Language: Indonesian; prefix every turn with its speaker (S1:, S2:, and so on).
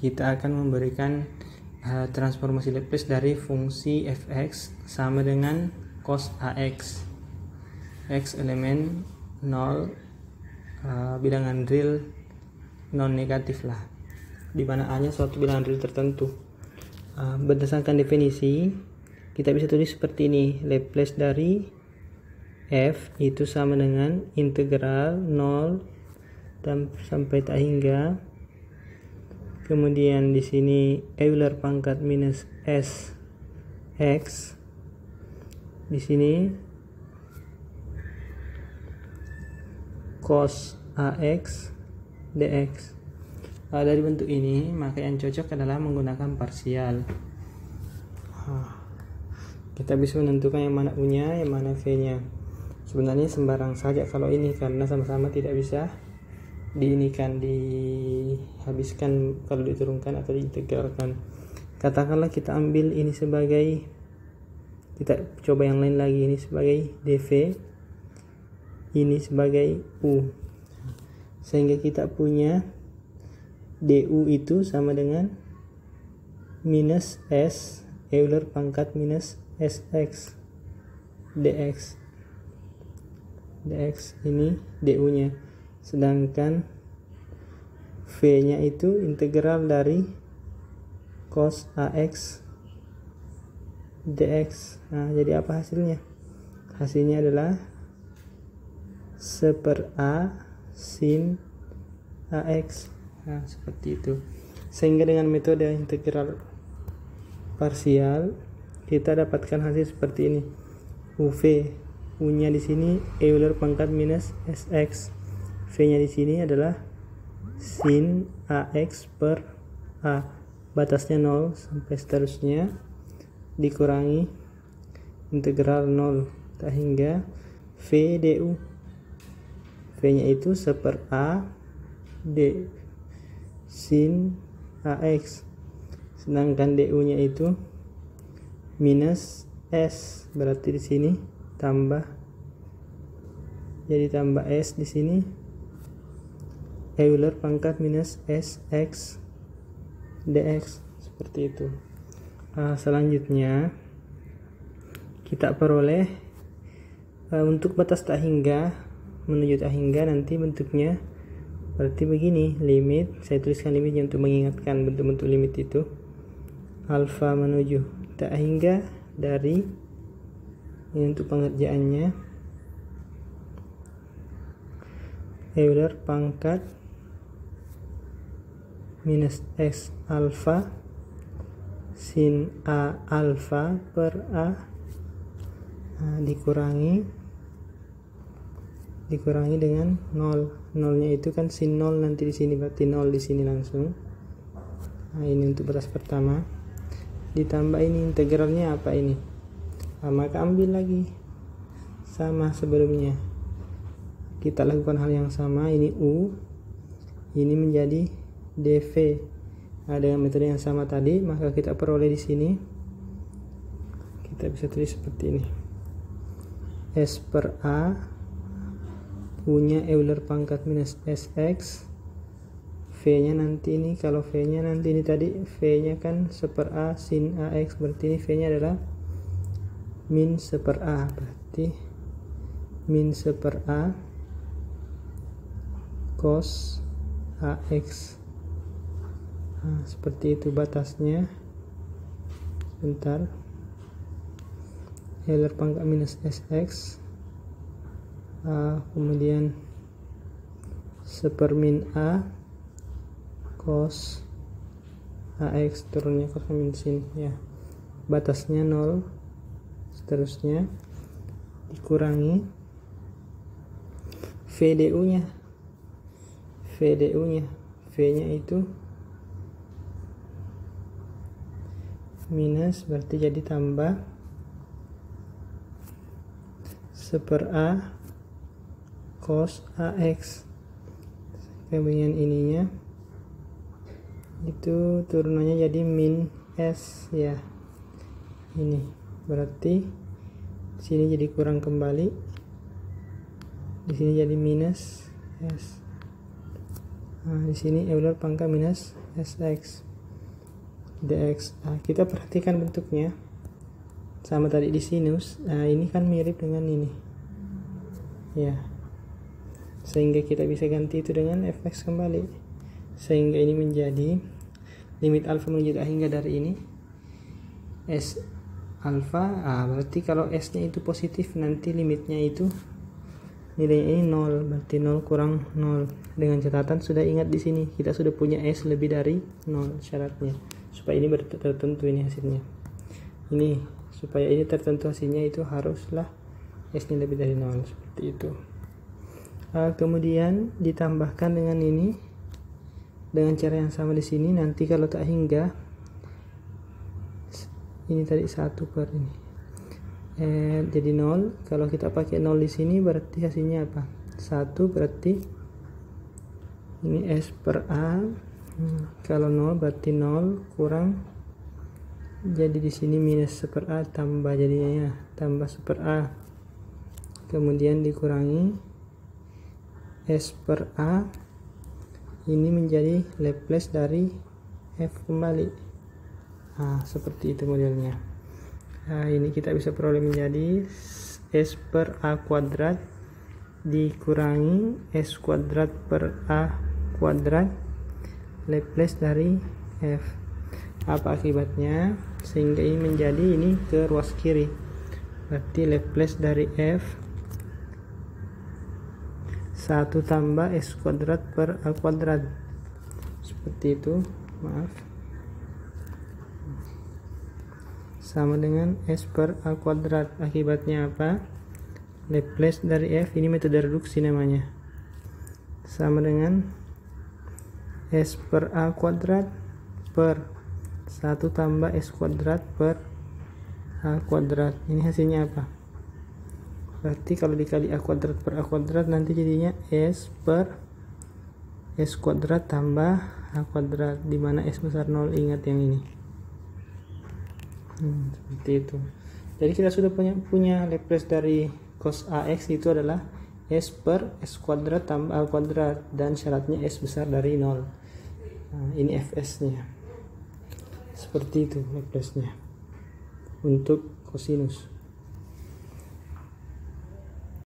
S1: kita akan memberikan transformasi Laplace dari fungsi fx sama dengan cos ax. X elemen 0, bilangan real non negatif lah, di mana A nya suatu bilangan real tertentu. Berdasarkan definisi kita bisa tulis seperti ini: Laplace dari f itu sama dengan integral 0 sampai tak hingga, kemudian di sini Euler pangkat minus s x, di sini cos ax dx. Dari bentuk ini maka yang cocok adalah menggunakan parsial. Kita bisa menentukan yang mana u-nya, yang mana v-nya. Sebenarnya sembarang saja kalau ini, karena sama-sama tidak bisa dihabiskan kalau diturunkan atau diintegralkan. Katakanlah kita ambil ini sebagai, kita coba yang lain lagi, ini sebagai dv, ini sebagai u, sehingga kita punya du itu sama dengan minus s Euler pangkat minus sx dx. Ini du nya, sedangkan v nya itu integral dari cos ax dx. Jadi apa hasilnya? Hasilnya adalah 1/a sin ax. Seperti itu. Sehingga dengan metode integral parsial kita dapatkan hasil seperti ini. U-nya di sini Euler pangkat minus sx. V-nya di sini adalah sin ax per a. Batasnya 0 sampai seterusnya, dikurangi integral 0 tak hingga v du. V-nya itu 1/a d sin ax, sedangkan du-nya itu minus s, berarti di sini tambah, jadi tambah s di sini Euler pangkat minus sx dx, seperti itu. Selanjutnya kita peroleh untuk batas tak hingga menuju tak hingga, nanti bentuknya berarti begini. Limit, saya tuliskan limitnya untuk mengingatkan bentuk-bentuk limit itu. Alfa menuju tak hingga dari, ini untuk pengerjaannya, Euler pangkat minus x alfa sin a alfa per a, dikurangi dengan 0. Nya itu kan sin 0 nanti di sini, berarti 0 di sini langsung. Ini untuk batas pertama. Ditambah ini integralnya apa ini? Maka ambil lagi sama sebelumnya. Kita lakukan hal yang sama, ini u, ini menjadi dv. Dengan metode yang sama tadi, maka kita peroleh di sini. Kita bisa tulis seperti ini. S per a, u-nya Euler pangkat minus sx, v-nya nanti ini, kalau v-nya nanti ini tadi, v-nya kan 1/a sin ax, berarti ini v-nya adalah min 1/a, berarti min 1/a cos ax. Seperti itu batasnya. Sebentar. Euler pangkat minus sx, kemudian 1/min a cos ax, turunnya cos min sin, ya. Batasnya 0, seterusnya dikurangi VDU-nya. V-nya itu minus, berarti jadi tambah 1/a cos ax. Kemudian ininya itu turunannya jadi min s, ya. Ini berarti sini jadi kurang kembali, di sini jadi minus s. Di sini Euler pangkat minus sx. dx. Kita perhatikan bentuknya sama tadi di sinus. Ini kan mirip dengan ini ya, sehingga kita bisa ganti itu dengan fx kembali, sehingga ini menjadi limit alfa menuju a hingga dari ini s alfa. Berarti kalau s nya itu positif, nanti limitnya itu nilainya ini 0, berarti 0 kurang 0. Dengan catatan sudah ingat di sini kita sudah punya s lebih dari 0 syaratnya, supaya ini tertentu ini hasilnya. Ini supaya ini tertentu hasilnya itu haruslah s nya lebih dari 0, seperti itu. Kemudian ditambahkan dengan ini dengan cara yang sama di sini. Nanti kalau tak hingga ini tadi 1 per ini jadi 0. Kalau kita pakai 0 di sini berarti hasilnya apa? 1, berarti ini s per a. Kalau 0 berarti 0 kurang, jadi di sini minus 1 per a tambah, jadinya ya tambah 1 per a, kemudian dikurangi s per a. Ini menjadi Laplace dari f kembali. Seperti itu modelnya. Ini kita bisa peroleh menjadi s per a kuadrat dikurangi s kuadrat per a kuadrat Laplace dari f. Apa akibatnya? Sehingga ini menjadi ini ke ruas kiri, berarti Laplace dari f 1 tambah s kuadrat per a kuadrat, seperti itu, maaf, sama dengan s per a kuadrat. Akibatnya apa? Laplace dari f, ini metode reduksi namanya, sama dengan s per a kuadrat per 1 tambah s kuadrat per a kuadrat. Ini hasilnya apa? Berarti kalau dikali a kuadrat per a kuadrat nanti jadinya s per s kuadrat tambah a kuadrat, dimana s besar 0, ingat yang ini. Seperti itu. Jadi kita sudah punya Laplace dari cos ax itu adalah s per s kuadrat tambah a kuadrat, dan syaratnya s besar dari 0. Ini fs nya. Seperti itu Laplace nya untuk kosinus.